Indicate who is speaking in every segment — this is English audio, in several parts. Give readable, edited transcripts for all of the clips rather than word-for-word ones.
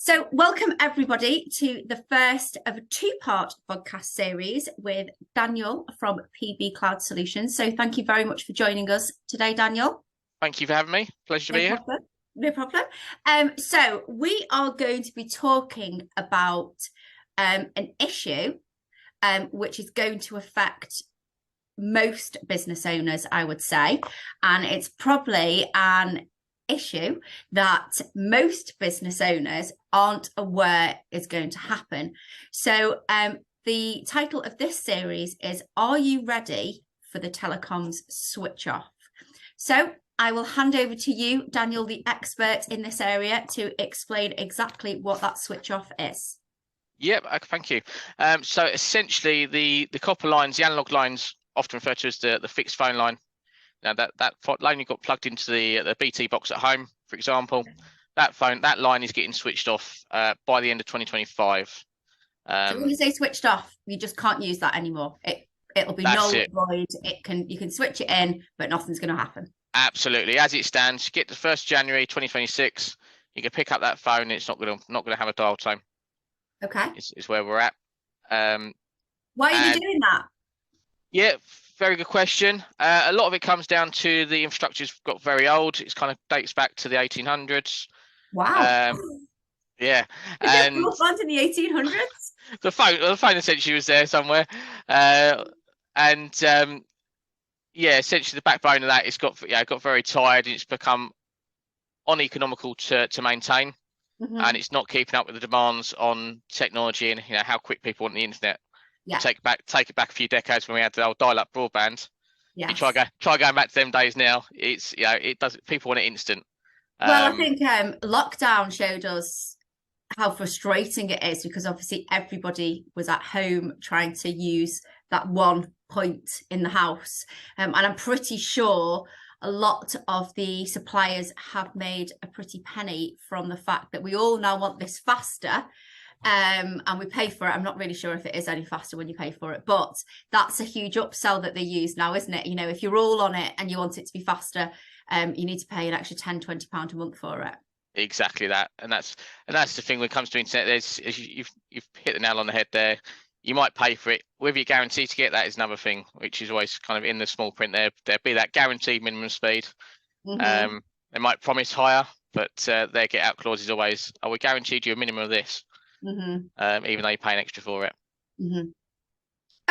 Speaker 1: So welcome everybody to the first of a two-part podcast series with Daniel from PB Cloud Solutions. So thank you very much for joining us today, Daniel.
Speaker 2: Thank you for having me. Pleasure to be here.
Speaker 1: No problem. So we are going to be talking about an issue which is going to affect most business owners, I would say, and it's probably an issue that most business owners aren't aware is going to happen. So the title of this series is, Are You Ready for the TELECOMS Switch Off? So I will hand over to you, Daniel, the expert in this area, to explain exactly what that switch off is.
Speaker 2: Yep, thank you. So essentially the copper lines, the analog lines, often referred to as the fixed phone line. Now that line you've got plugged into the BT box at home, for example, that line is getting switched off by the end of 2025.
Speaker 1: So when you say switched off, you just can't use that anymore. It'll be null, void. You can switch it in, but nothing's going to happen.
Speaker 2: Absolutely, as it stands, get to 1st January 2026, you can pick up that phone. And it's not going to have a dial tone.
Speaker 1: Okay,
Speaker 2: is where we're at.
Speaker 1: Why are you doing that?
Speaker 2: Yeah, very good question. A lot of it comes down to the infrastructure's got very old. It's kind of dates back to the 1800s.
Speaker 1: Wow.
Speaker 2: Yeah.
Speaker 1: And to the 1800s?
Speaker 2: The phone essentially was there somewhere. Yeah, essentially the backbone of that, it's got very tired and it's become uneconomical to maintain. Mm-hmm. And it's not keeping up with the demands on technology and how quick people want the internet. Yeah. Take it back a few decades when we had the old dial-up broadband. Yeah. You try going back to them days now. It's it does. People want it instant.
Speaker 1: Well, I think lockdown showed us how frustrating it is because obviously everybody was at home trying to use that one point in the house, and I'm pretty sure a lot of the suppliers have made a pretty penny from the fact that we all now want this faster. And we pay for it. I'm not really sure if it is any faster when you pay for it, but that's a huge upsell that they use now, isn't it? If you're all on it and you want it to be faster, you need to pay an extra £10-20 a month for it.
Speaker 2: Exactly that, and that's the thing when it comes to internet. You've hit the nail on the head there. You might pay for it. Whether you're guaranteed to get that is another thing, which is always kind of in the small print there. There'll be that guaranteed minimum speed. Mm-hmm. They might promise higher, but their get out clause is always, "Oh, we guaranteed you a minimum of this." Mm-hmm. Even though you pay an extra for it. Mm-hmm.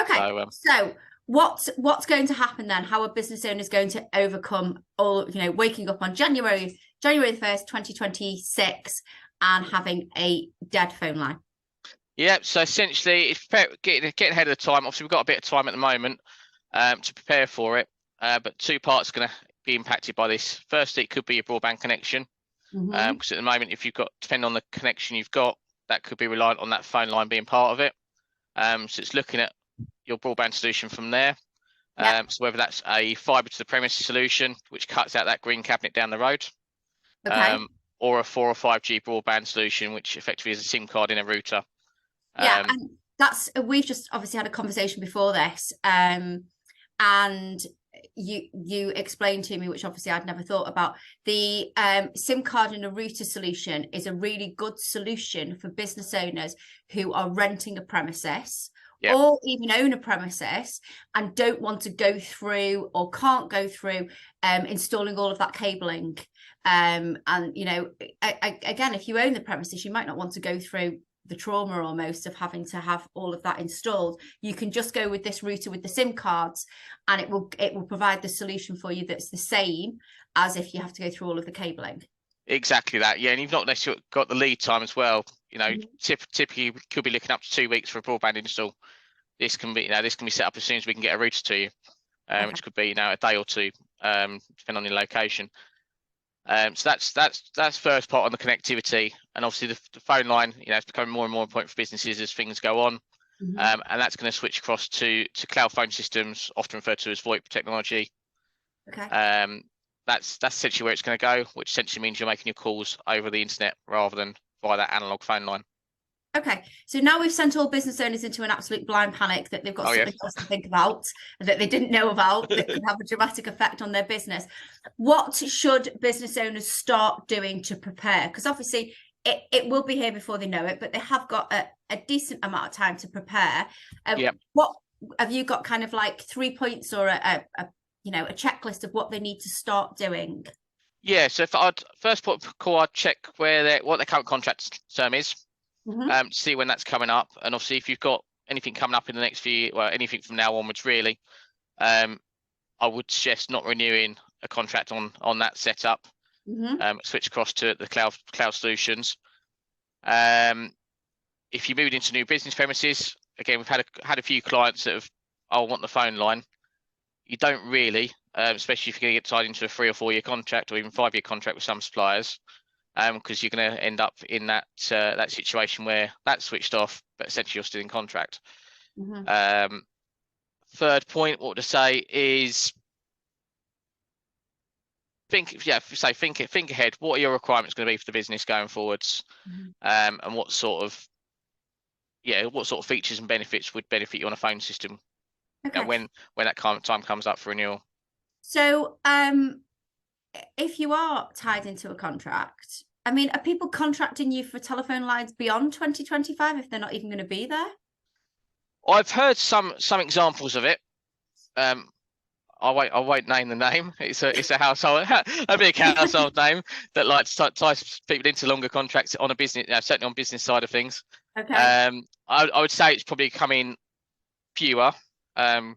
Speaker 1: Okay, so what's going to happen then? How are business owners going to overcome all, waking up on January the 1st, 2026 and having a dead phone line?
Speaker 2: Yeah, so essentially it's getting ahead of the time. Obviously we've got a bit of time at the moment to prepare for it, but two parts are going to be impacted by this. Firstly, it could be your broadband connection, because at the moment, if you've got, depending on the connection you've got, that could be reliant on that phone line being part of it. So it's looking at your broadband solution from there. Yep. So whether that's a fibre to the premise solution, which cuts out that green cabinet down the road, or a 4 or 5G broadband solution, which effectively is a SIM card in a router.
Speaker 1: Yeah, and we've just obviously had a conversation before this, and you explained to me, which obviously I'd never thought about, the SIM card in a router solution is a really good solution for business owners who are renting a premises, yep, or even own a premises and don't want to go through or can't go through installing all of that cabling. And again, if you own the premises, you might not want to go through the trauma almost of having to have all of that installed. You can just go with this router with the SIM cards, and it will provide the solution for you that's the same as if you have to go through all of the cabling. Exactly
Speaker 2: that, yeah. And you've not necessarily got the lead time as well. Typically you could be looking up to 2 weeks for a broadband install. This can be set up as soon as we can get a router to you, which could be a day or two, depending on your location. So that's first part on the connectivity, and obviously the phone line, it's becoming more and more important for businesses as things go on, and that's going to switch across to cloud phone systems, often referred to as VoIP technology. Okay. That's essentially where it's going to go, which essentially means you're making your calls over the internet rather than via that analog phone line.
Speaker 1: Okay, so now we've sent all business owners into an absolute blind panic that they've got something else to think about that they didn't know about that could have a dramatic effect on their business. What should business owners start doing to prepare? Because obviously it will be here before they know it, but they have got a decent amount of time to prepare.
Speaker 2: Yep.
Speaker 1: What have you got, kind of like 3 points or a checklist of what they need to start doing?
Speaker 2: Yeah, so if I'd first put call, I'd check what their current contract term is, to see when that's coming up, and obviously if you've got anything coming up in the next few, well, anything from now onwards really, I would suggest not renewing a contract on that setup. Switch across to the cloud solutions. If you moved into new business premises, again, we've had a few clients that have, want the phone line. You don't really, especially if you're going to get tied into a 3 or 4 year contract or even 5 year contract with some suppliers, because you're going to end up in that situation where that's switched off, but essentially you're still in contract. Third point, what to say is think ahead. What are your requirements going to be for the business going forwards, and what sort of features and benefits would benefit you on a phone system, when that kind of time comes up for renewal.
Speaker 1: So if you are tied into a contract, I mean, are people contracting you for telephone lines beyond 2025 if they're not even going to be there?
Speaker 2: I've heard some examples of it. I won't name the name. It's a household, a big household name that ties people into longer contracts on a business, certainly on business side of things. I would say it's probably coming fewer, and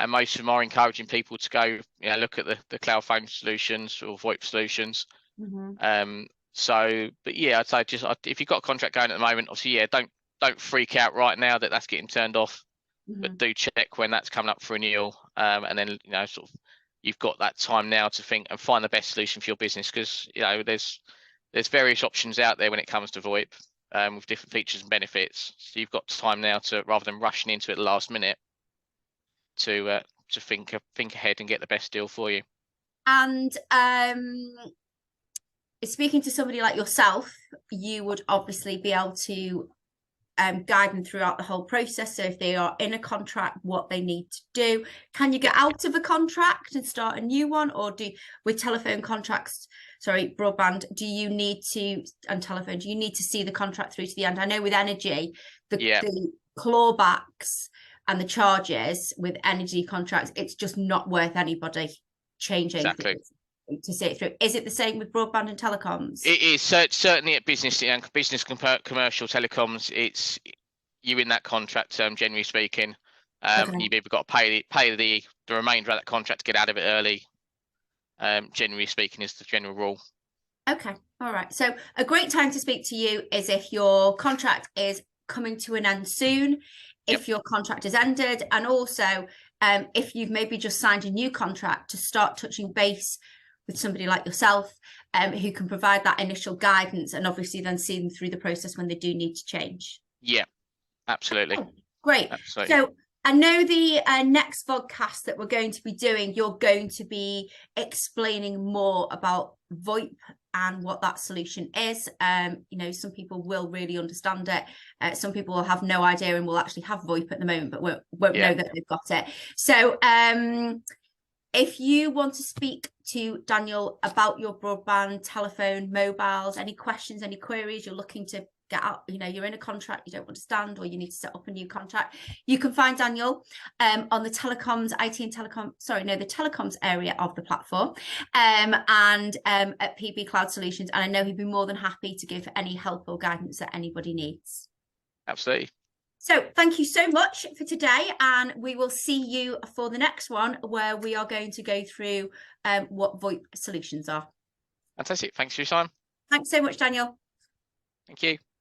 Speaker 2: most of them are encouraging people to go, look at the cloud phone solutions or VoIP solutions. But yeah, I'd say just if you've got a contract going at the moment, obviously, don't freak out right now that that's getting turned off. But do check when that's coming up for renewal, and then sort of you've got that time now to think and find the best solution for your business, because there's various options out there when it comes to VoIP, with different features and benefits. So you've got time now to, rather than rushing into it the last minute, to think ahead and get the best deal for you.
Speaker 1: And speaking to somebody like yourself, you would obviously be able to guide them throughout the whole process. So if they are in a contract, what they need to do. Can you get out of a contract and start a new one, or with telephone contracts, broadband, do you need to see the contract through to the end? I know with energy, the clawbacks and the charges with energy contracts, it's just not worth anybody changing to see it through. Is it the same with broadband and telecoms? It is
Speaker 2: certainly at business and commercial telecoms. It's you in that contract term, generally speaking. You've either got to pay the remainder of that contract to get out of it early. Generally speaking, is the general rule.
Speaker 1: Okay, all right. So a great time to speak to you is if your contract is coming to an end soon, if your contract is ended, and also if you've maybe just signed a new contract, to start touching base with somebody like yourself, who can provide that initial guidance and obviously then see them through the process when they do need to change. Yeah,
Speaker 2: absolutely.
Speaker 1: Oh, great. Absolutely. So I know the next vodcast that we're going to be doing, you're going to be explaining more about VoIP and what that solution is. Some people will really understand it. Some people will have no idea and will actually have VoIP at the moment, but won't know that they've got it. So if you want to speak to Daniel about your broadband, telephone, mobiles, any questions, any queries, you're looking to get out, you're in a contract you don't understand, or you need to set up a new contract, you can find Daniel on the telecoms, the telecoms area of the platform, and at PB Cloud Solutions. And I know he'd be more than happy to give any help or guidance that anybody needs.
Speaker 2: Absolutely.
Speaker 1: So thank you so much for today, and we will see you for the next one, where we are going to go through what VoIP solutions are.
Speaker 2: Fantastic. Thanks for your time.
Speaker 1: Thanks so much, Daniel.
Speaker 2: Thank you.